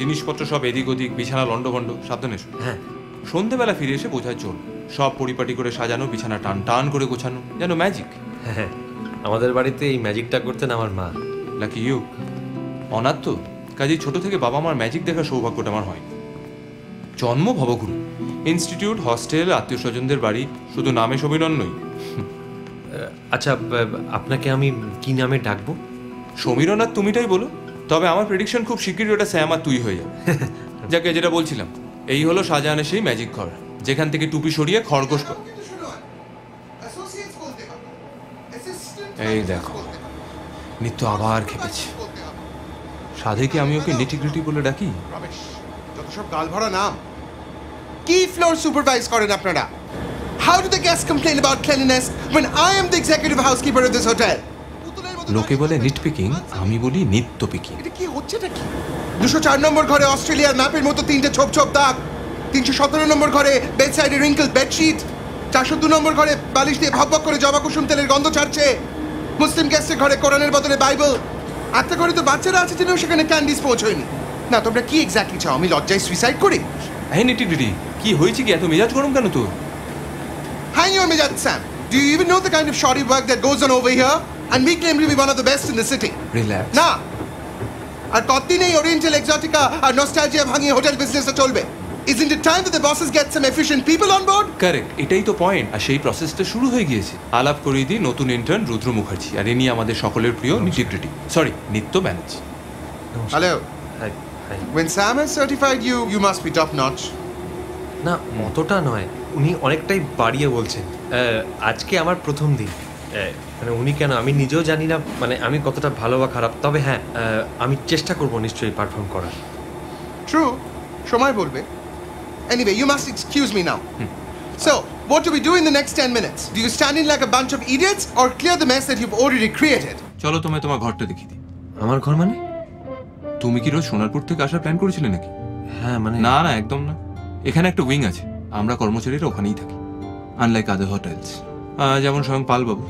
জিনিসপত্র সব এদিক ওদিক, বিছানা লন্ডভন্ড, সাবধানে এসো। হ্যাঁ। সন্ধেবেলা ফিরে এসে বোঝায় চল, সব পরিপাটি করে সাজানো, বিছানা টান টান করে গোছানো, যেন ম্যাজিক। হ্যাঁ, আমাদের বাড়িতে এই ম্যাজিকটা করতেন আমার মা। Lucky you. অনাথ তো, কাজেই ছোট থেকে বাবা মার ম্যাজিক দেখার সৌভাগ্যটা আমার হয়। জন্ম ভবগুরু, ইনস্টিটিউট, হস্টেল, আত্মীয় স্বজনদের বাড়ি, শুধু নামে সমীরণ নই। আচ্ছা, আপনাকে আমি কি নামে ডাকবো? সমীরণ আর তুমিটাই বলো, তবে আমার প্রেডিকশন খুব শিগগিরই ওটা স্যাম আর তুই হয়ে যাবে। যাকে যেটা বলছিলাম, এই হলো শাহজাহানের সেই ম্যাজিক ঘর, যেখান থেকে টুপি সরিয়ে খরগোশ। এই দেখো, নিত্য আবার খেপেছে। সাধেকে আমি ওকে নিটিগ্রিটি বলে ডাকি। যত সব গাল ভরা নাম। কি ফ্লোর সুপারভাইজ করেন আপনারা? How do the guests complain about cleanliness when I am the executive housekeeper of this hotel? লোকে বলে নিট পিকিং, আমি বলি নিত্য পিকিং। এটা কি হচ্ছেটা কি? 204 নম্বর ঘরে অস্ট্রেলিয়ার ম্যাপের মতো 3টে ছোপ ছোপ দাগ। 317 নম্বর ঘরে বেডসাইডে রিঙ্কেল বেডশিট। 402 নম্বর ঘরে বালিশ দিয়ে ভকভক করে জবা কুসুম তেলের গন্ধ ছাড়ছে। মুসলিম গেস্টের ঘরে কোরআনের বদলে বাইবেল। একটা ঘরে তো বাচ্চারা আছে জেনেও সেখানে ক্যান্ডিস পৌঁছয়নি। না, তোমরা কি এক্স্যাক্টলি চাও? আমি লজ্জায় সুইসাইড করি? হ্যাঁ নিটিগ্রিটি, কি হয়েছে কি? এত মেজাজ গরম কেন তোর? Hang your mejaj, Sam. Do you even know the kind of shoddy work that goes on over here? And we claim to be one of the best in the city. Relax. না, আর কতদিন এই oriental Exotica আর nostalgia ভাঙিয়ে hotel বিজনেসটা চলবে? Isn't it time that the bosses get some efficient people on board? Correct, এটাই তো point. আর সেই প্রসেসটা শুরু হয়ে গিয়েছে। আলাপ করিয়ে দিই নতুন ইন্টার্ন রুদ্র মুখার্জি, আর ইনি আমাদের সকলের প্রিয় নিটিগ্রিটি, সরি নিত্য Banerjee. Hello. High high. When Sam has certified you, you must be top notch. না, অতটা নয়, উনি অনেকটাই বাড়িয়ে বলছেন। আজকে আমার প্রথম দিন। মানে উনি কেন আমি নিজেও জানি না, মানে আমি কতটা ভালো বা খারাপ। তবে হ্যাঁ, আমি চেষ্টা করব নিশ্চয়ই পারফর্ম করার। True. সময় বলবে. Anyway, you must excuse me now. So, what do we do in the next 10 minutes? Do you stand in like a bunch of idiots or clear the mess that you've already created? চলো তোমায় তোমার ঘরটা দেখিয়ে দিই। আমার ঘর মানে? তুমি কি রোজ সোনারপুর থেকে আসার প্ল্যান করেছিলে নাকি? হ্যাঁ মানে না না, একদম না। এখানে একটা উইং আছে, আমরা কর্মচারীরা ওখানেই থাকি। আনলাইক আদার হোটেলস, যেমন স্বয়ং পালবাবু,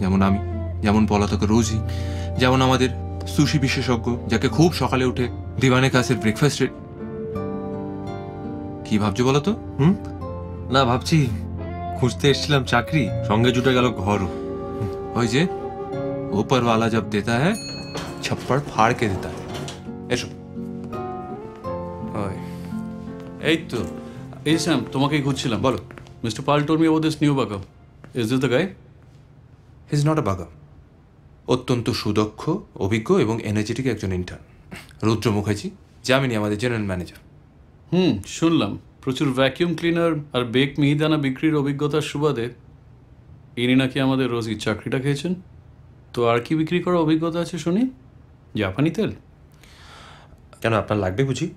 যেমন আমি, যেমন পলাতকের রোজি, যেমন আমাদের সুশি বিশেষজ্ঞ, যাকে খুব সকালে উঠে দিওয়ানে কাসের ব্রেকফাস্ট। কি ভাবছো বলো তো? না, ভাবছি খুঁজতে এসেছিলাম চাকরি, সঙ্গে জুটে গেল ঘরও। ওই যে ऊपर वाला जब देता है छप्पड़ फाड़ के देता है। এসো। এই তো। এই স্যাম, তোমাকেই খুঁজছিলাম। বলো। Mister Pal told me about this new bugger. Is this the guy? He is not a বাগাম। অত্যন্ত সুদক্ষ, অভিজ্ঞ এবং এনার্জেটিক একজন ইন্টার্ন, রুদ্র মুখার্জি, জামিনী আমাদের জেনারেল ম্যানেজার। শুনলাম প্রচুর ভ্যাকিউম ক্লিনার আর বেক মিহিদানা বিক্রির অভিজ্ঞতার সুবাদে ইনি নাকি আমাদের রোজই চাকরিটা খেয়েছেন। তো আর কি বিক্রি করার অভিজ্ঞতা আছে শুনি? জাপানি তেল? কেন, আপনার লাগবে বুঝি?